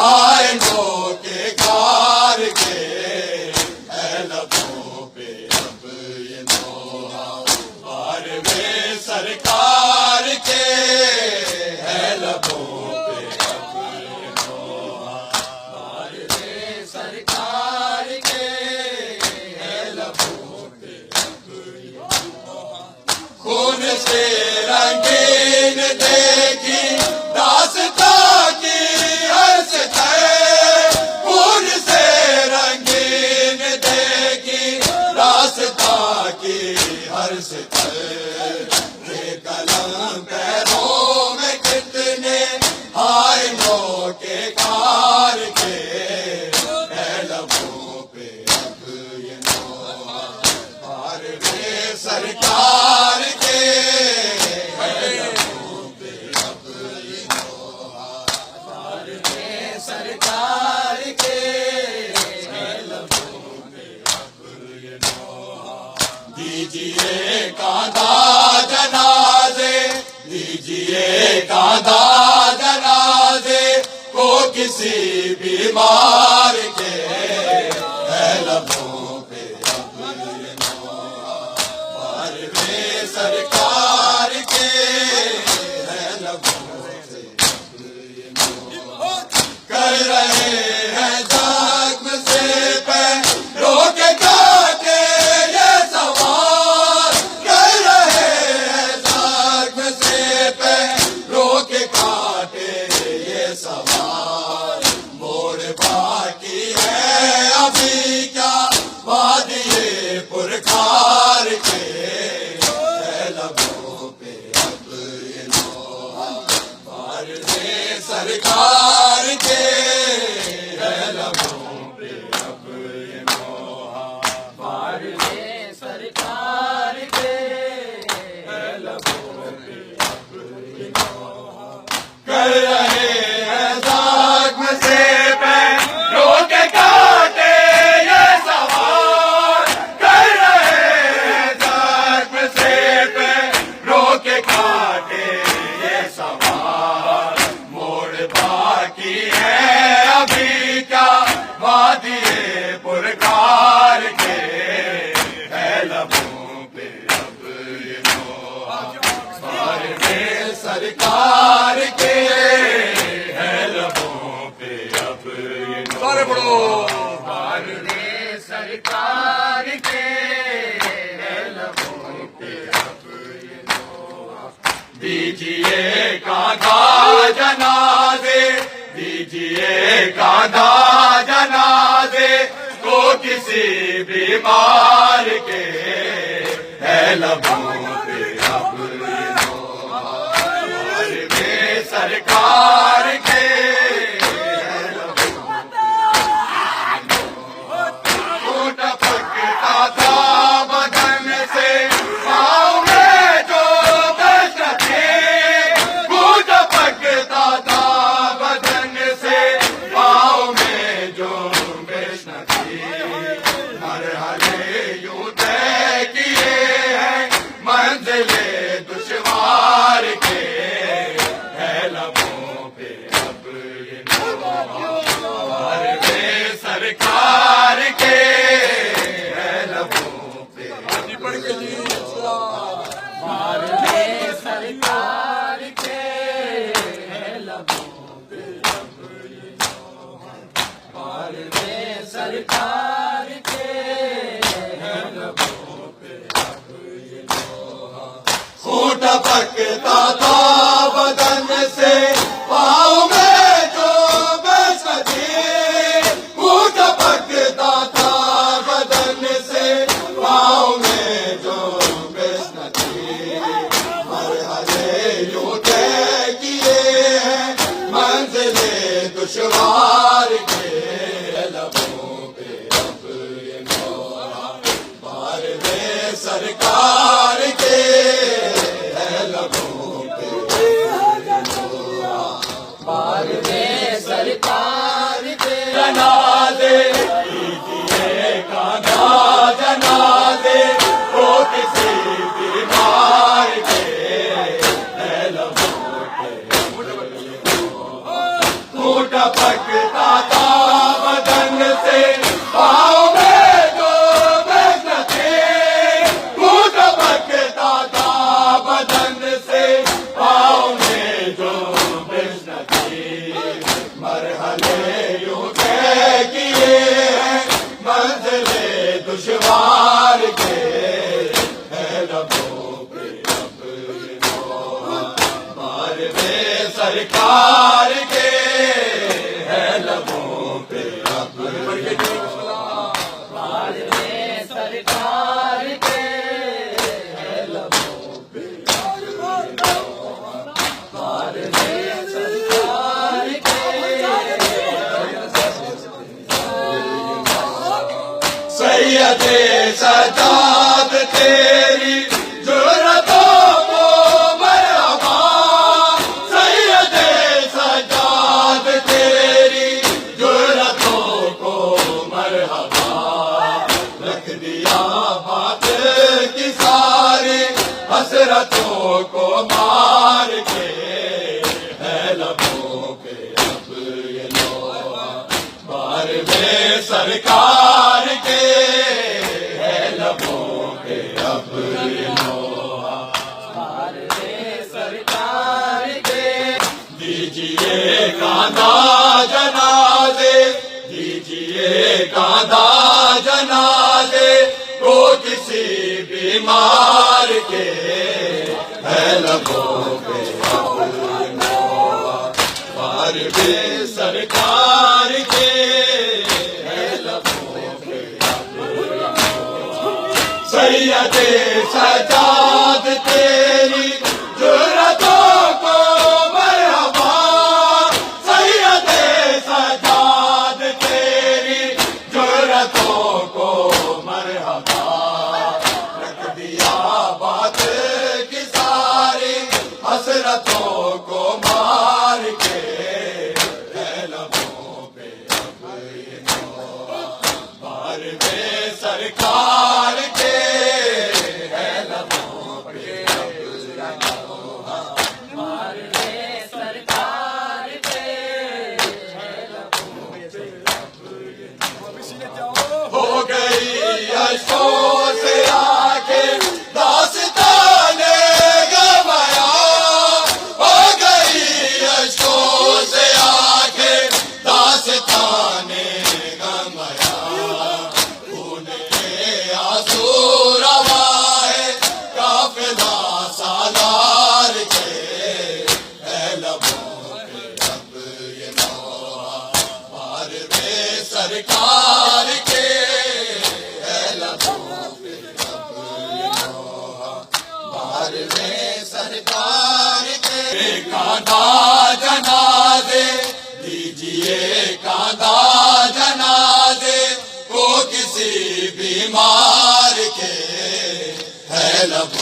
ہائے نو کے کار کے ہے لبوں پہ اب یہ نوحہ، بارہویں سرکار کے ہے لبوں پہ اب یہ نوحہ، بارہویں سرکار کے ہے لبوں پہ اب یہ نوحہ، خون سے رنگین دیکھی داستاں کی ہر ستائے، خون سے رنگین دیکھی داستاں کی ہر ستائے، یہ قلم پیروں میں کتنے ہائے نو کے کار کے ہے لبوں پہ اب یہ نوحہ، بارہویں سرکار کے ہے لبوں پہ اب یہ نوحہ، بارہویں سرکار کے ہے لبوں پہ اب یہ نوحہ، دیجیے کاندھا جنازے، دیجیے کاندھا جنازے کو کسی بیمار کے ہے لبوں پہ اب یہ نوحہ، بارہویں سرکار کے ہے لبوں پہ اب یہ نوحہ، کر رہے ہیں زخم سے پیروں کے کانٹے یہ سوار، کر رہے ہیں زخم سے پیروں کے کانٹے یہ سوار، موڑ باقی ہے ابھی کیا وادیٔ پرکار کے ہے لبوں پہ اب یہ نوحہ، بارہویں سرکار کے ہے لبوں پہ اب یہ نوحہ، بارہویں سرکار کے ہے لبوں پہ اب یہ نوحہ، کر رہے ہیں زخم سے پیروں کے کانٹے یہ سوار، کر رہے ہیں زخم سے پیروں کے کانٹے یہ سوار، موڑ باقی ہے ابھی کیا وادیٔ پرکار کے ہے لبوں پہ اب یہ نوحہ، بارہویں سرکار کے ہے لبوں پہ اب یہ نوحہ، بارہویں سرکار کے ہے لبوں پہ اب یہ نوحہ، دیجیے کاندھا جنازے، دیجیے کاندھا جنازے کو کسی بیمار کے ہے لبوں پہ اب یہ نوحہ، بارہویں سرکار کے ہے لبوں پہ خون ٹپکتا تھا بدن سے پاؤں میں جو بشر تھی، خون ٹپکتا تھا بدن سے پاؤں میں جو بشر تھی، مرحلے یوں طے کیے ہیں منزل دشوار کے ہے لبوں پہ اب یہ نوحہ، بارہویں سرکار کے ہے لبوں پہ اب یہ نوحہ، بارہویں سرکار کے ہے لبوں پہ اب یہ نوحہ، بارہویں سرکار کے ہے لبوں پہ اب یہ نوحہ، خون ٹپکتا تھا بدن سے پاؤں میں جو بشر تھی، خون ٹپکتا تھا بدن سے پاؤں میں جو بشر تھی، مرحلے یوں طے کیے ہیں منزل دشوار کے ہے لبوں پہ اب یہ نوحہ، بارہویں سرکار کے ہے لبوں پہ اب یہ نوحہ، بارہویں سرکار کے جنازے، دیجیے کاندھا جنازے کو کسی بیمار کے ہے لبوں پہ اب یہ نوحہ، ٹپکتا مرحلے یوں طے کیے ہیں منزلیں دشوار کے ہے لبوں پہ اب یہ نوحہ بار میں سرکار کے ہے لبوں پہ اب بار میں سرکار کے ہے لبوں پہ بار میں سرکار سید سجاد تیری جرتوں کو مرحبا سید سجاد تیری جرتوں کو مرحبا رکھ دیا بات کی ساری حسرتوں کو مار کے ہے لبوں پہ اب یہ نوحہ بار میں سرکار کے ہے لبوں پہ اب یہ نوحہ بار میں سرکار کے دیجئے کاندھا جنازے دیجئے کاندھا جنازے کو کسی بیمار کے ہے لبوں پہ اب یہ نوحہ بار میں سرکار کے ہے لبوں پہ اب یہ نوحہ سید سجاد تیری جرتوں کو مرحبا سید سجاد تیری جرتوں کو مرحبا رکھ دیا بات کی ساری حسرتوں کو مار کے ہے لبوں پہ اب یہ نوحہ بار میں سرکار کے ہے لبوں پہ اب یہ نوحہ بار میں سرکار کے ہے لبوں ہو گئی اشکوں سے آنکھیں داستانے گوایا ہو گئی اشکوں سے آنکھیں داستانے گوایا خون کے آنسو روا ہے قافلہ سالار کے ہے لبوں پہ اب یہ نوحہ بار میں سرکار کے ہے لبوں پہ اب یہ نوحہ بار میں سرکار کے کاندھا جنازے دیجئے کاندھا جنازے کو کسی بیمار کے ہے لبوں